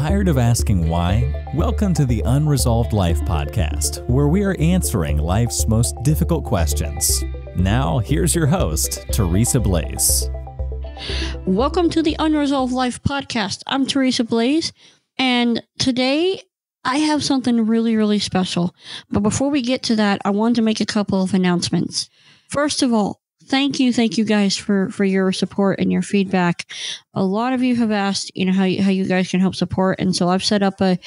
Tired of asking why? Welcome to the Unresolved Life podcast, where we are answering life's most difficult questions. Now, here's your host, Teresa Blaze. Welcome to the Unresolved Life podcast. I'm Teresa Blaze, and today I have something really special. But before we get to that, I wanted to make a couple of announcements. First of all, thank you guys for your support and your feedback. A lot of you have asked, how you guys can help support, and so I've set up a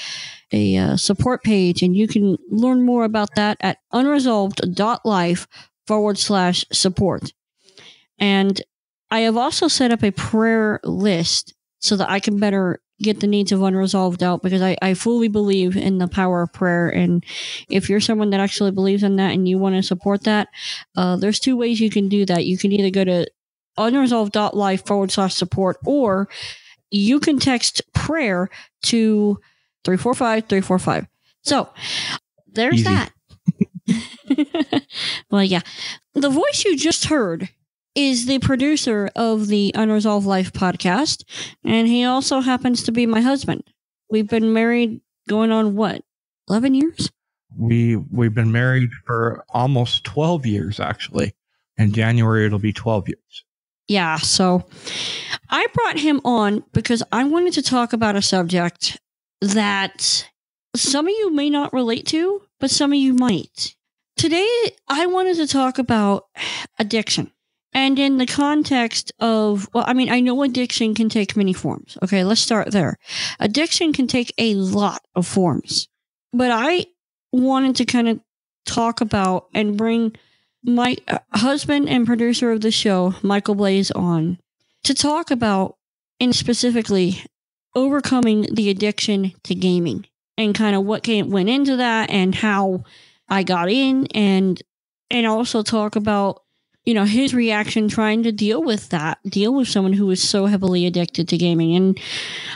support page, and you can learn more about that at unresolved.life/support. And I have also set up a prayer list so that I can better get the needs of unresolved out, because I fully believe in the power of prayer. And if you're someone that actually believes in that and you want to support that, there's two ways you can do that. You can either go to unresolved.life/support, or you can text prayer to 345-345. So there's Easy. that. Well, yeah. The voice you just heard is the producer of the Unresolved Life podcast, and he also happens to be my husband. We've been married going on, 11 years? We've been married for almost 12 years, actually. In January, it'll be 12 years. Yeah, so I brought him on because I wanted to talk about a subject that some of you may not relate to, but some of you might. Today, I wanted to talk about addiction. And in the context of, I know addiction can take many forms. Okay, let's start there. Addiction can take a lot of forms. But I wanted to kind of talk about and bring my husband and producer of the show, Micheal Blaze, on to talk about, and specifically, overcoming the addiction to gaming and kind of what went into that and how I got in, and also talk about his reaction trying to deal with someone who is so heavily addicted to gaming. And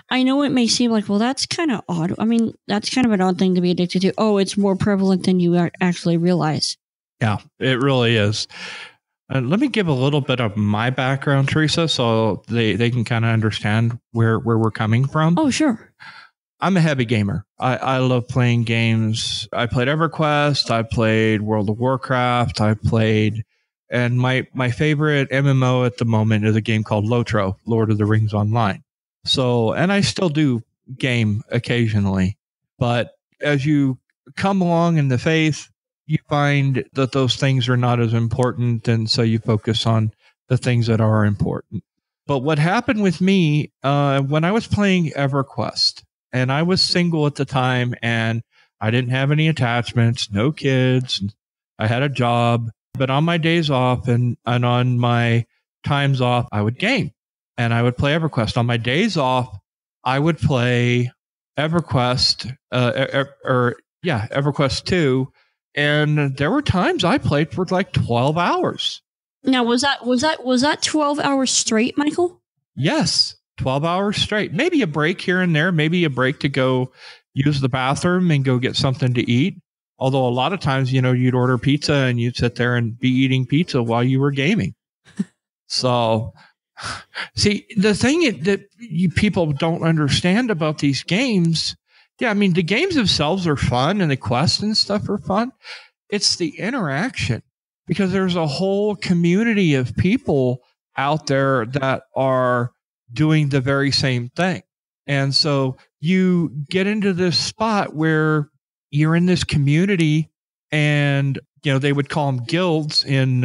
I know it may seem like, well, that's kind of odd. I mean, that's kind of an odd thing to be addicted to. Oh, it's more prevalent than you actually realize. Yeah, it really is. Let me give a little bit of my background, Teresa, so they can kind of understand where we're coming from. Oh, sure. I'm a heavy gamer. I love playing games. I played EverQuest. I played World of Warcraft. And my favorite MMO at the moment is a game called LOTRO, Lord of the Rings Online. So, and I still do game occasionally. But as you come along in the faith, you find that those things are not as important. And so you focus on the things that are important. But what happened with me, when I was playing EverQuest, and I was single at the time, and I didn't have any attachments, no kids, I had a job. But on my days off and on my times off, I would game and I would play EverQuest. On my days off, I would play EverQuest, EverQuest 2. And there were times I played for like 12 hours. Now, was that 12 hours straight, Micheal? Yes, 12 hours straight. Maybe a break here and there, maybe a break to go use the bathroom and go get something to eat. Although a lot of times, you'd order pizza and you'd sit there and be eating pizza while you were gaming. So, see, the thing that people don't understand about these games, the games themselves are fun and the quests and stuff are fun. It's the interaction, because there's a whole community of people out there that are doing the very same thing. And so you get into this spot where you're in this community, and they would call them guilds in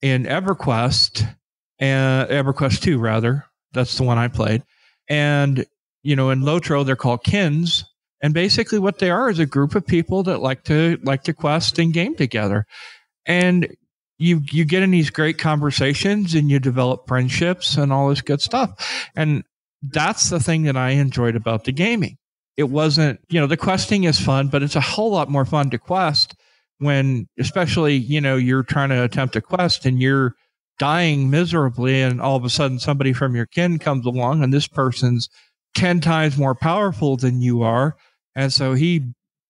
EverQuest, and EverQuest 2 rather. That's the one I played. And in LOTRO they're called kins, and basically what they are is a group of people that like to quest and game together. And you get in these great conversations and you develop friendships and all this good stuff. And that's the thing that I enjoyed about the gaming. It wasn't, the questing is fun, but it's a whole lot more fun to quest when, especially, you're trying to attempt a quest and you're dying miserably, and all of a sudden somebody from your kin comes along and this person's 10 times more powerful than you are. And so he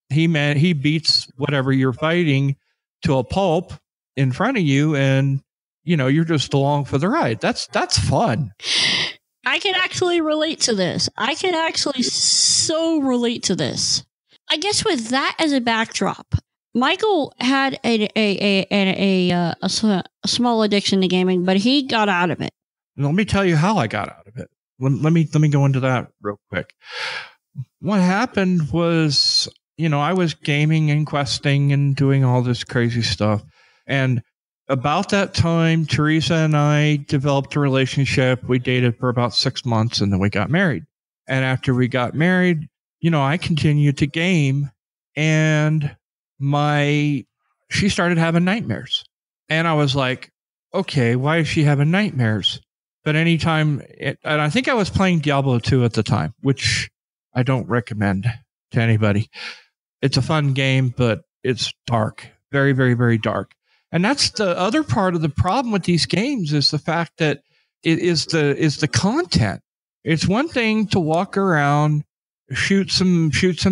beats whatever you're fighting to a pulp in front of you, and, you're just along for the ride. That's fun. I can actually relate to this. I can actually so relate to this. I guess with that as a backdrop, Micheal had a small addiction to gaming, but he got out of it. Let me tell you how I got out of it. Let me go into that real quick. What happened was, I was gaming and questing and doing all this crazy stuff. And about that time, Teresa and I developed a relationship. We dated for about 6 months and then we got married. And after we got married, I continued to game and she started having nightmares. And I was like, okay, why is she having nightmares? But anytime, and I think I was playing Diablo 2 at the time, which I don't recommend to anybody. It's a fun game, but it's dark, very, very, very dark. And that's the other part of the problem with these games is the fact that it is the content. It's one thing to walk around, shoot some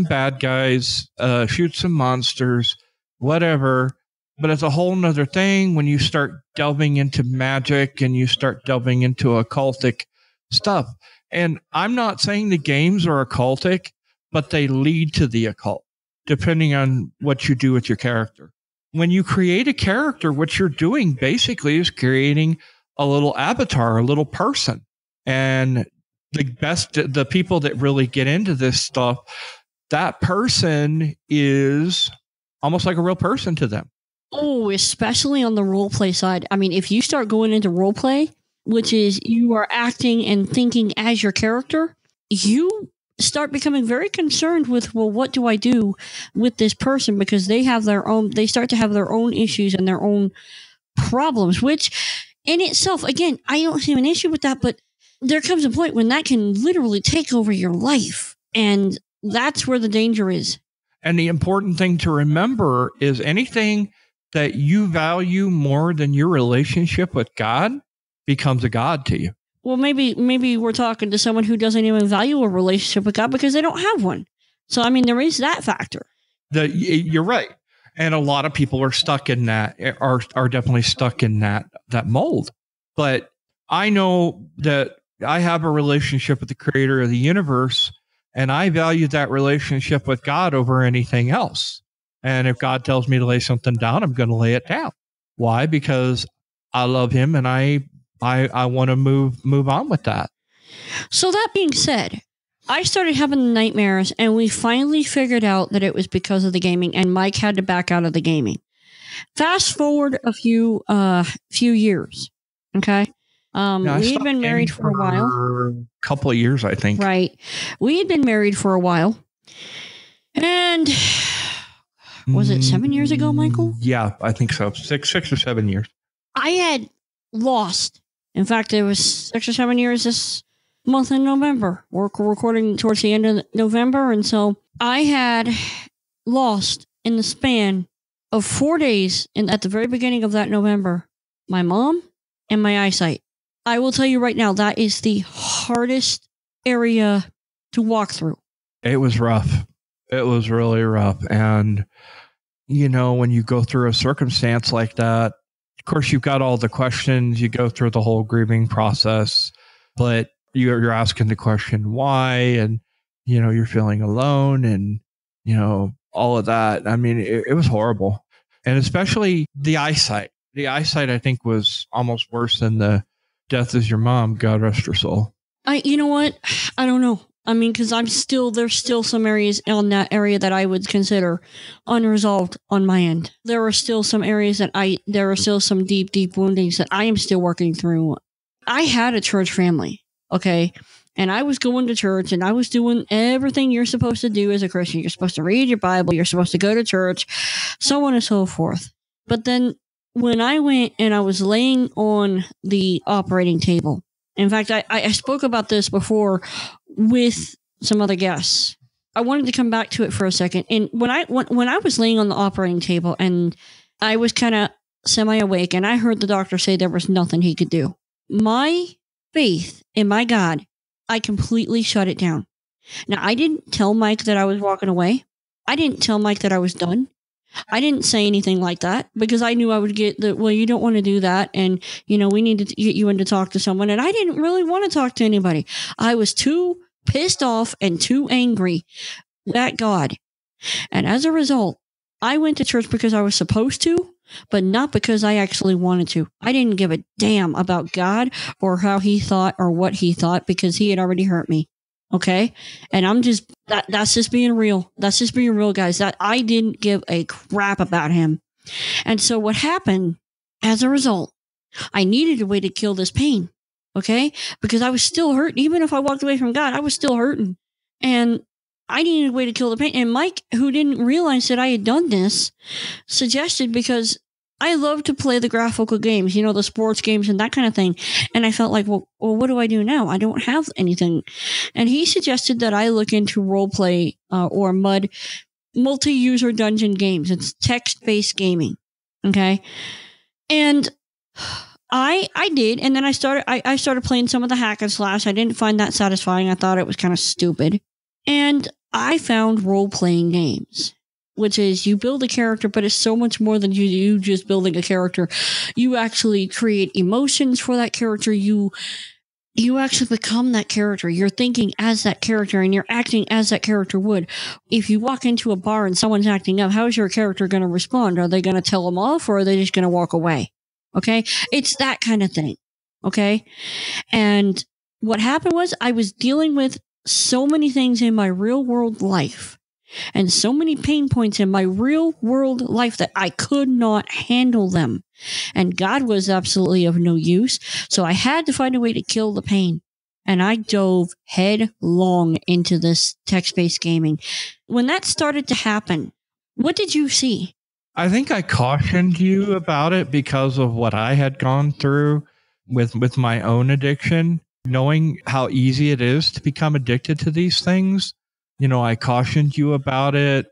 bad guys, shoot some monsters, whatever. But it's a whole nother thing when you start delving into magic and you start delving into occultic stuff. And I'm not saying the games are occultic, but they lead to the occult, depending on what you do with your character. When you create a character, what you're doing basically is creating a little avatar, a little person. And the people that really get into this stuff, that person is almost like a real person to them. Oh, especially on the role play side. I mean, if you start going into role play, which is you are acting and thinking as your character, you start becoming very concerned with, well, what do I do with this person? Because they start to have their own issues and their own problems, which in itself, again, I don't see an issue with that, but there comes a point when that can literally take over your life. And that's where the danger is. And the important thing to remember is anything that you value more than your relationship with God becomes a God to you. Well, maybe we're talking to someone who doesn't even value a relationship with God because they don't have one. So, I mean, there is that factor. You're right. And a lot of people are stuck in that, are definitely stuck in that mold. But I know that I have a relationship with the creator of the universe, and I value that relationship with God over anything else. And if God tells me to lay something down, I'm going to lay it down. Why? Because I love him and I want to move on with that. So that being said, I started having nightmares and we finally figured out that it was because of the gaming and Mike had to back out of the gaming. Fast forward a few years. Okay. We had been married for a while. A couple of years, I think. Right. We had been married for a while. And was it 7 years ago, Micheal? Yeah, I think so. Six or 7 years. I had lost. In fact, it was 6 or 7 years this month in November. We're recording towards the end of November. And so I had lost in the span of 4 days at the very beginning of that November, my mom and my eyesight. I will tell you right now, that is the hardest area to walk through. It was rough. It was really rough. And, when you go through a circumstance like that, of course, you've got all the questions. You go through the whole grieving process, but you're asking the question why, and you're feeling alone, and all of that. I mean, it was horrible, and especially the eyesight. The eyesight, I think, was almost worse than the death is your mom. God rest her soul. You know what? I don't know. I mean, because there's still some areas on that area that I would consider unresolved on my end. There are still some areas there are still some deep, deep woundings that I am still working through. I had a church family, okay? And I was going to church and I was doing everything you're supposed to do as a Christian. You're supposed to read your Bible. You're supposed to go to church, so on and so forth. But then when I went and I was laying on the operating table, in fact, I spoke about this before with some other guests. I wanted to come back to it for a second. And when I was laying on the operating table and I was kind of semi-awake and I heard the doctor say there was nothing he could do, my faith in my God, I completely shut it down. Now, I didn't tell Mike that I was walking away. I didn't tell Mike that I was done. I didn't say anything like that because I knew I would get well, you don't want to do that. And, we need to get you in to talk to someone. And I didn't really want to talk to anybody. I was too pissed off and too angry at God. And as a result, I went to church because I was supposed to, but not because I actually wanted to. I didn't give a damn about God or how he thought or what he thought because he had already hurt me. Okay. And I'm just, that's just being real. That's just being real, guys. That I didn't give a crap about him. And so what happened as a result, I needed a way to kill this pain. Okay. Because I was still hurt. Even if I walked away from God, I was still hurting. And I needed a way to kill the pain. And Mike, who didn't realize that I had done this, suggested, because I love to play the graphical games, the sports games and that kind of thing. And I felt like, well, what do I do now? I don't have anything. And he suggested that I look into role play or MUD, multi-user dungeon games. It's text-based gaming. Okay. And I did. And then I started playing some of the hack and slash. I didn't find that satisfying. I thought it was kind of stupid. And I found role-playing games, which is you build a character, but it's so much more than you just building a character. You actually create emotions for that character. You actually become that character. You're thinking as that character and you're acting as that character would. If you walk into a bar and someone's acting up, how is your character going to respond? Are they going to tell them off or are they just going to walk away? Okay. It's that kind of thing. Okay. And what happened was I was dealing with so many things in my real world life and so many pain points in my real world life that I could not handle them. And God was absolutely of no use. So I had to find a way to kill the pain. And I dove headlong into this text-based gaming. When that started to happen, what did you see? I think I cautioned you about it because of what I had gone through with my own addiction. Knowing how easy it is to become addicted to these things, I cautioned you about it.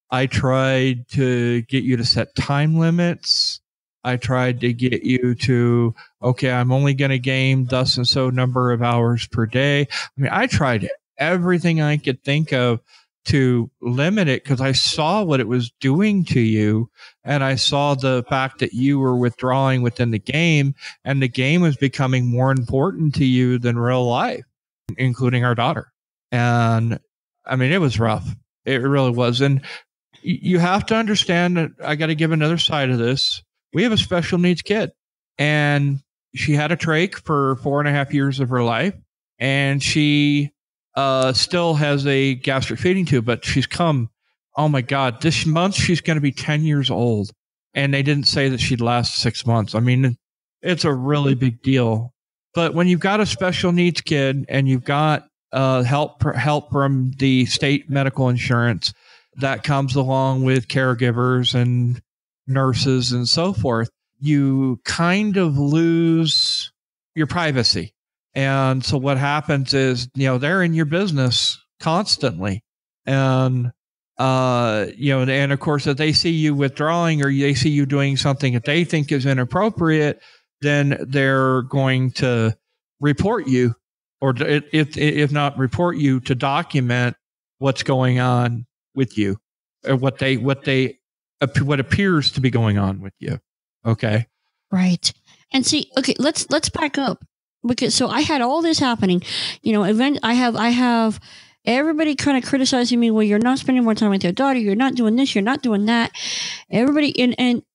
I tried to get you to set time limits. I tried to get you to, okay, I'm only going to game thus and so number of hours per day. I mean, I tried everything I could think of to limit it because I saw what it was doing to you. And I saw the fact that you were withdrawing within the game and the game was becoming more important to you than real life, including our daughter. And I mean, it was rough. It really was. And you have to understand that I got to give another side of this. We have a special needs kid and she had a trach for 4.5 years of her life. And she still has a gastric feeding tube, but she's come, oh my God, this month she's going to be 10 years old. And they didn't say that she'd last 6 months. I mean, it's a really big deal. But when you've got a special needs kid and you've got help from the state medical insurance that comes along with caregivers and nurses and so forth, you kind of lose your privacy. And so what happens is, they're in your business constantly. And, and of course, if they see you withdrawing or they see you doing something that they think is inappropriate, then they're going to report you, or if not report you, to document what's going on with you, or what appears to be going on with you. Okay. Right. And see, okay, let's back up. Because so I had all this happening, I have everybody kind of criticizing me. Well, you're not spending more time with your daughter. You're not doing this. You're not doing that. Everybody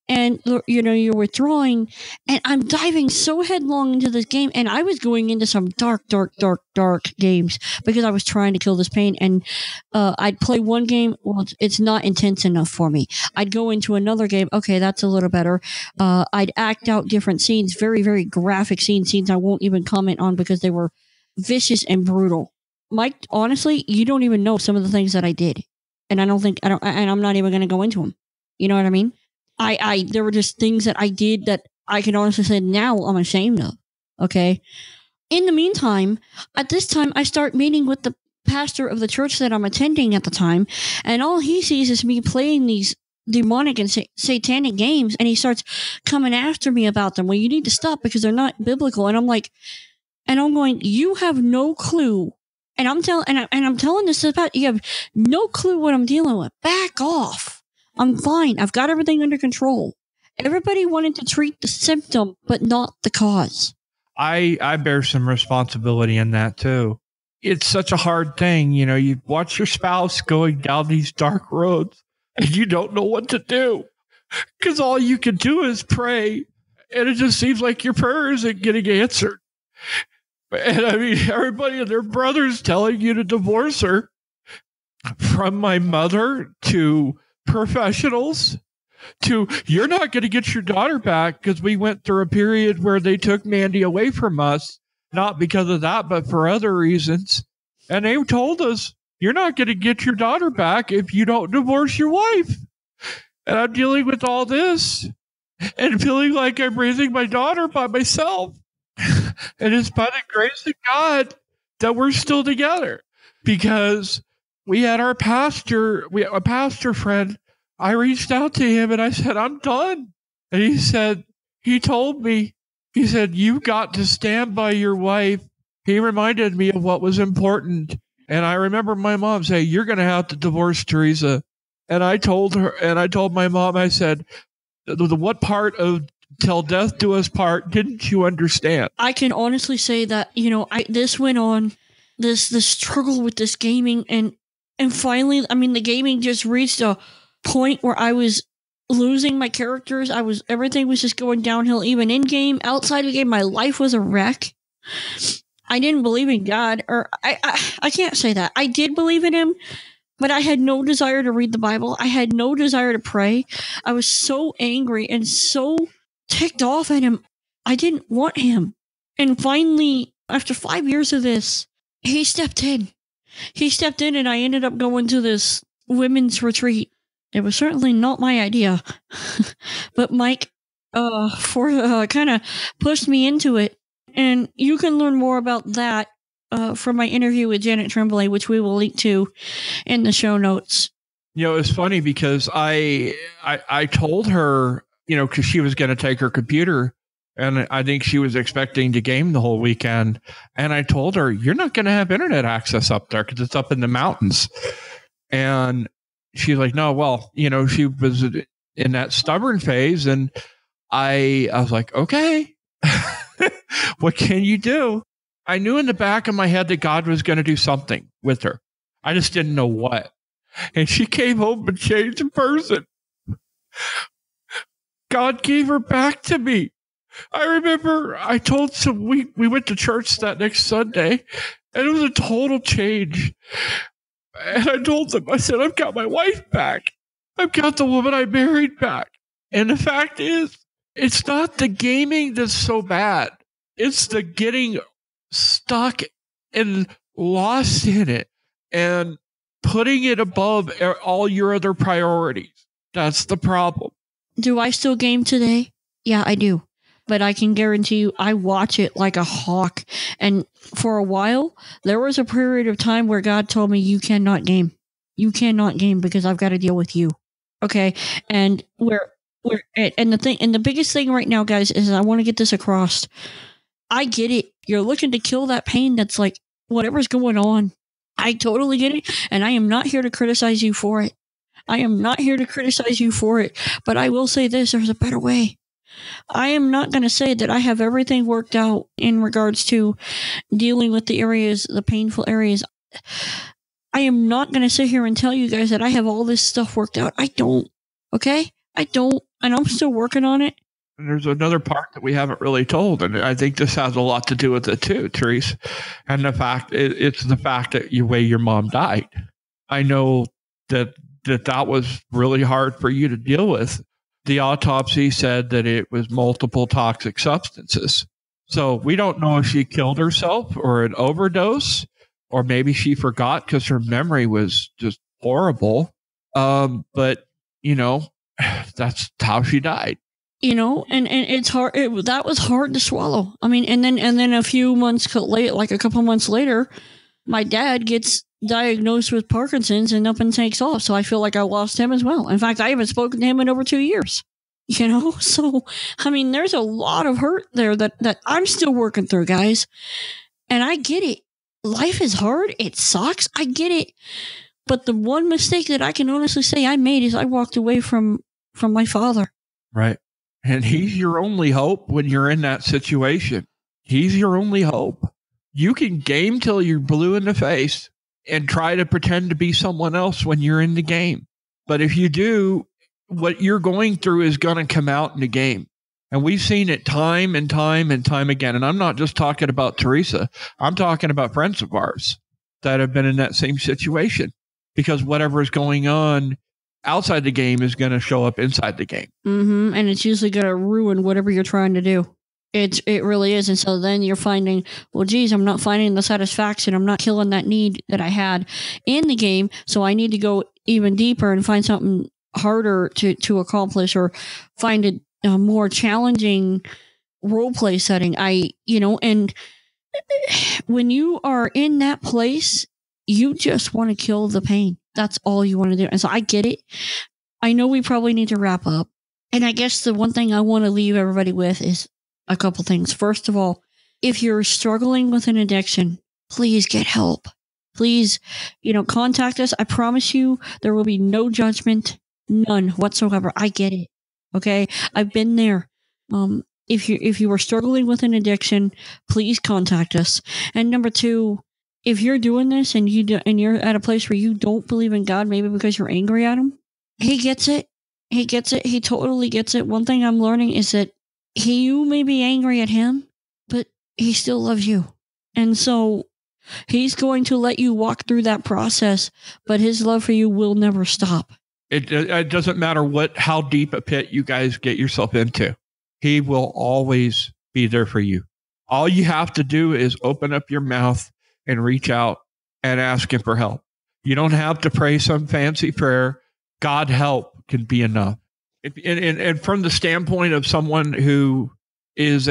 and you're withdrawing, and I'm diving so headlong into this game. And I was going into some dark games because I was trying to kill this pain. And I'd play one game. Well, it's not intense enough for me. I'd go into another game. Okay, that's a little better. I'd act out different scenes, very, very graphic scenes I won't even comment on because they were vicious and brutal. Mike, honestly, you don't even know some of the things that I did. And I'm not even going to go into them. You know what I mean? There were just things that I did that I can honestly say now I'm ashamed of. Okay. In the meantime, at this time, I start meeting with the pastor of the church that I'm attending at the time. And all he sees is me playing these demonic and satanic games. And he starts coming after me about them. Well, you need to stop because they're not biblical. And I'm like, and I'm going, you have no clue. And I'm telling this about, you have no clue what I'm dealing with. Back off. I'm fine. I've got everything under control. Everybody wanted to treat the symptom, but not the cause. I bear some responsibility in that too. It's such a hard thing. You know, you watch your spouse going down these dark roads and you don't know what to do because all you can do is pray. And it just seems like your prayer isn't getting answered. And I mean, everybody and their brothers telling you to divorce her, from my mother to professionals to you're not going to get your daughter back because we went through a period where they took Mandy away from us, not because of that, but for other reasons. And they told us, you're not going to get your daughter back if you don't divorce your wife. And I'm dealing with all this and feeling like I'm raising my daughter by myself. And it's by the grace of God that we're still together, because we had a pastor friend. I reached out to him and I said, I'm done. And he told me, you got to stand by your wife. He reminded me of what was important. And I remember my mom saying, you're going to have to divorce Teresa. And I told my mom, I said, what part of till death do us part didn't you understand? I can honestly say that, this went on, this struggle with this gaming. And finally, I mean, the gaming just reached a point where I was losing my characters. Everything was just going downhill, even in game. Outside of game, my life was a wreck. I didn't believe in God, or I can't say that. I did believe in him, but I had no desire to read the Bible. I had no desire to pray. I was so angry and so ticked off at him. I didn't want him. And finally, after 5 years of this, he stepped in. And I ended up going to this women's retreat. It was certainly not my idea, but Mike kind of pushed me into it. And you can learn more about that from my interview with Janet Tremblay, which we will link to in the show notes. It's funny because I told her, because she was going to take her computer, and I think she was expecting to game the whole weekend. And I told her, you're not going to have internet access up there because it's up in the mountains. And she's like, no, well, she was in that stubborn phase. And I was like, okay, what can you do? I knew in the back of my head that God was going to do something with her. I just didn't know what. And she came home and changed in person. God gave her back to me. I remember I told we went to church that next Sunday, and it was a total change. And I told them, I said, I've got my wife back. I've got the woman I married back. And the fact is, it's not the gaming that's so bad. It's the getting stuck and lost in it and putting it above all your other priorities. That's the problem. Do I still game today? Yeah, I do. But I can guarantee you, I watch it like a hawk. And for a while, there was a period of time where God told me, you cannot game. You cannot game because I've got to deal with you. Okay. And the biggest thing right now, guys, is I want to get this across. I get it. You're looking to kill that pain that's like whatever's going on. I totally get it. And I am not here to criticize you for it. But I will say this, there's a better way. I am not going to say that I have everything worked out in regards to dealing with the painful areas. I am not going to sit here and tell you guys that I have all this stuff worked out. I don't. Okay? I don't. And I'm still working on it. And there's another part that we haven't really told, and I think this has a lot to do with it too, Teresa. And it's the fact that way your mom died. I know that was really hard for you to deal with. The autopsy said that it was multiple toxic substances. So we don't know if she killed herself or an overdose, or maybe she forgot because her memory was just horrible. But that's how she died. And it's hard. That was hard to swallow. I mean, and then a few months later, like a couple months later, my dad gets diagnosed with Parkinson's and up and takes off. So I feel like I lost him as well. In fact, I haven't spoken to him in over 2 years. So I mean, there's a lot of hurt there that I'm still working through, guys. And I get it. Life is hard. It sucks. I get it. But the one mistake that I can honestly say I made is I walked away from my father. Right. And he's your only hope when you're in that situation. He's your only hope. You can game till you're blue in the face and try to pretend to be someone else when you're in the game. But if you do, what you're going through is going to come out in the game. And we've seen it time and time and time again. And I'm not just talking about Teresa. I'm talking about friends of ours that have been in that same situation, because whatever is going on outside the game is going to show up inside the game. Mm-hmm. And it's usually going to ruin whatever you're trying to do. It really is. And so then you're finding, well, geez, I'm not finding the satisfaction. I'm not killing that need that I had in the game. So I need to go even deeper and find something harder to accomplish, or find a more challenging role play setting. And when you are in that place, you just want to kill the pain. That's all you want to do. And so I get it. I know we probably need to wrap up. And I guess the one thing I want to leave everybody with is a couple things. First of all, if you're struggling with an addiction, please get help. Please, contact us. I promise you there will be no judgment, none whatsoever. I get it. Okay. I've been there. If you are struggling with an addiction, please contact us. And number two, if you're doing this and you're at a place where you don't believe in God, maybe because you're angry at him, he gets it. He gets it. He totally gets it. One thing I'm learning is that you may be angry at him, but he still loves you. And so he's going to let you walk through that process, but his love for you will never stop. It doesn't matter how deep a pit you guys get yourself into. He will always be there for you. All you have to do is open up your mouth and reach out and ask him for help. You don't have to pray some fancy prayer. God help can be enough. And from the standpoint of someone who is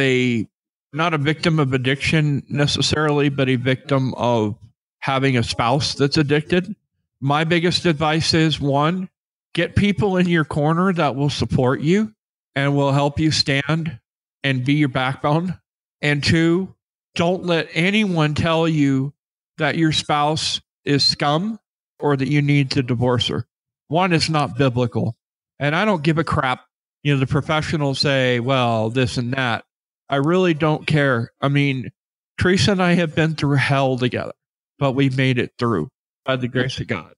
not a victim of addiction necessarily, but a victim of having a spouse that's addicted, my biggest advice is, one, get people in your corner that will support you and will help you stand and be your backbone. And two, don't let anyone tell you that your spouse is scum or that you need to divorce her. One, it's not biblical. And I don't give a crap. The professionals say, well, this and that. I really don't care. I mean, Teresa and I have been through hell together, but we've made it through by the grace of God.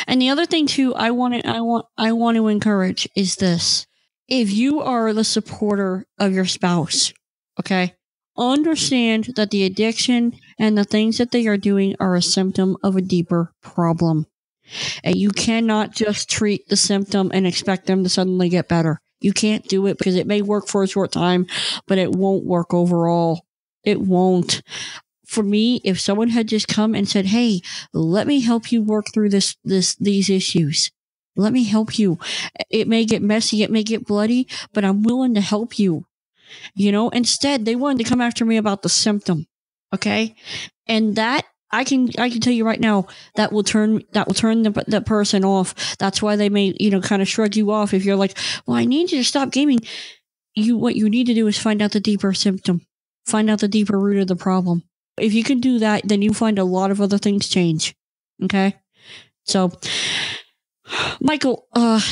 And the other thing too, I want to encourage is this. If you are the supporter of your spouse, okay, understand that the addiction and the things that they are doing are a symptom of a deeper problem. And you cannot just treat the symptom and expect them to suddenly get better. You can't do it, because it may work for a short time, but it won't work overall. It won't. For me, if someone had just come and said, hey, let me help you work through these issues. Let me help you. It may get messy. It may get bloody, but I'm willing to help you. Instead, they wanted to come after me about the symptom. Okay. And that, I can tell you right now, that will turn the person off. That's why they may, kind of shrug you off if you're like, well, I need you to stop gaming. What you need to do is find out the deeper symptom, find out the deeper root of the problem. If you can do that, then you find a lot of other things change. Okay. So, Micheal,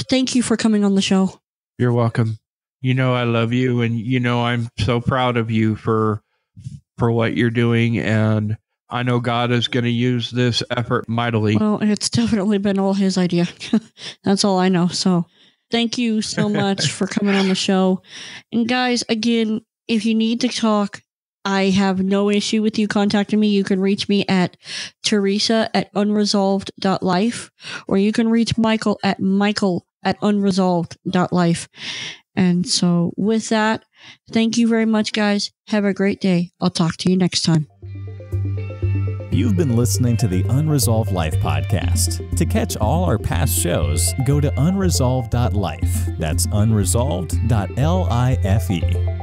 thank you for coming on the show. You're welcome. I love you, and I'm so proud of you for what you're doing, and I know God is going to use this effort mightily. Well, it's definitely been all his idea. That's all I know. So thank you so much for coming on the show. And guys, again, if you need to talk, I have no issue with you contacting me. You can reach me at Teresa@unresolved.life, or you can reach Micheal at unresolved.life. And so with that, thank you very much, guys. Have a great day. I'll talk to you next time. You've been listening to the Unresolved Life podcast. To catch all our past shows, go to unresolved.life. That's unresolved.life.